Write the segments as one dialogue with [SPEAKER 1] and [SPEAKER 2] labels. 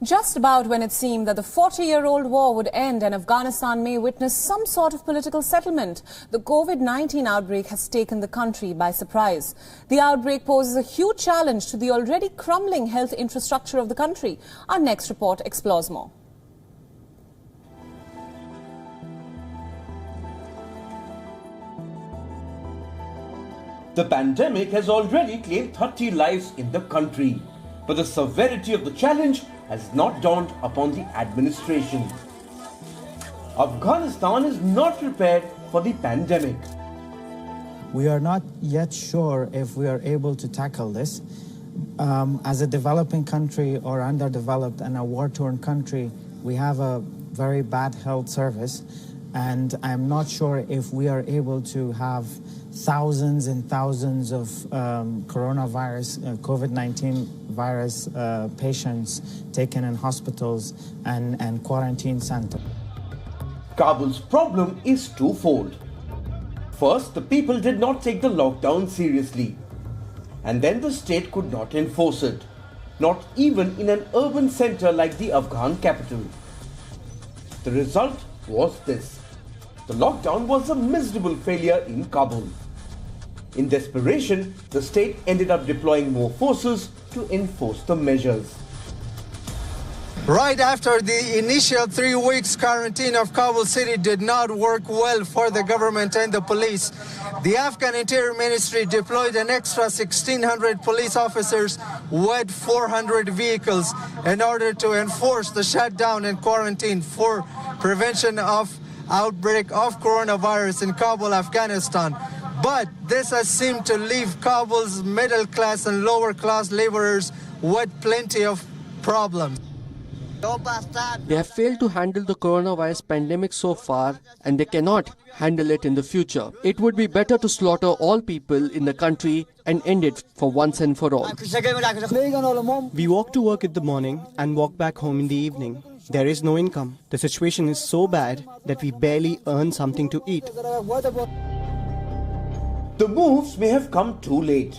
[SPEAKER 1] Just about when it seemed that the 40-year-old war would end and Afghanistan may witness some sort of political settlement, the COVID-19 outbreak has taken the country by surprise. The outbreak poses a huge challenge to the already crumbling health infrastructure of the country. Our next report explores more.
[SPEAKER 2] The pandemic has already claimed 30 lives in the country, but the severity of the challenge has not dawned upon the administration. Afghanistan is not prepared for the pandemic.
[SPEAKER 3] We are not yet sure if we are able to tackle this. As a developing country or underdeveloped and a war-torn country, we have a very bad health service, and I'm not sure if we are able to have thousands and thousands of coronavirus, COVID-19 virus patients taken in hospitals and quarantine centers.
[SPEAKER 2] Kabul's problem is twofold. First, the people did not take the lockdown seriously, and then the state could not enforce it, not even in an urban center like the Afghan capital. The result was this. The lockdown was a miserable failure in Kabul. In desperation, the state ended up deploying more forces to enforce the measures.
[SPEAKER 4] Right after the initial 3 weeks quarantine of Kabul city did not work well for the government and the police, the Afghan Interior Ministry deployed an extra 1,600 police officers with 400 vehicles in order to enforce the shutdown and quarantine for prevention of outbreak of coronavirus in Kabul, Afghanistan. But this has seemed to leave Kabul's middle class and lower class laborers with plenty of problems.
[SPEAKER 5] They have failed to handle the coronavirus pandemic so far, and they cannot handle it in the future. It would be better to slaughter all people in the country and end it for once and for all.
[SPEAKER 6] We walk to work in the morning and walk back home in the evening. There is no income. The situation is so bad that we barely earn something to eat.
[SPEAKER 2] The moves may have come too late,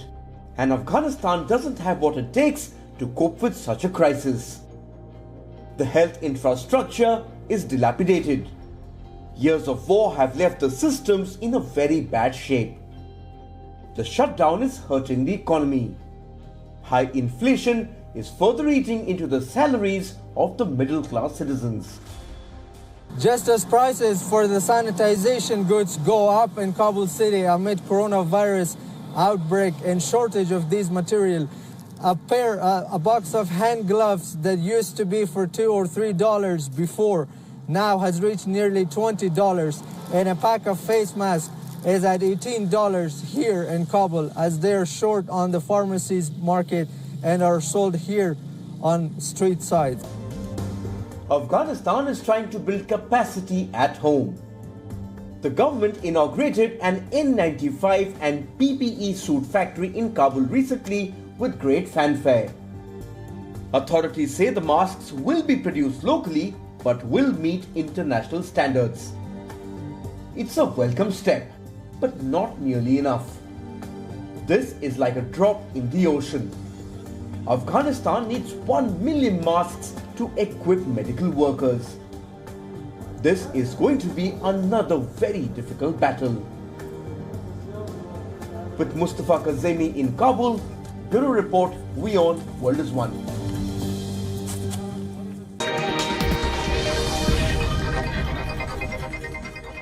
[SPEAKER 2] and Afghanistan doesn't have what it takes to cope with such a crisis. The health infrastructure is dilapidated. Years of war have left the systems in a very bad shape. The shutdown is hurting the economy. High inflation is further eating into the salaries of the middle-class citizens.
[SPEAKER 4] Just as prices for the sanitization goods go up in Kabul city amid coronavirus outbreak and shortage of these material, a box of hand gloves that used to be for $2 or $3 before now has reached nearly $20, and a pack of face masks is at $18 here in Kabul, as they are short on the pharmacies market and are sold here on street sides.
[SPEAKER 2] Afghanistan is trying to build capacity at home. The government inaugurated an N95 and PPE suit factory in Kabul recently with great fanfare. Authorities say the masks will be produced locally but will meet international standards. It's a welcome step, but not nearly enough. This is like a drop in the ocean. Afghanistan needs 1 million masks to equip medical workers. This is going to be another very difficult battle. With Mustafa Kazemi in Kabul, Bureau Report, WION, World is One.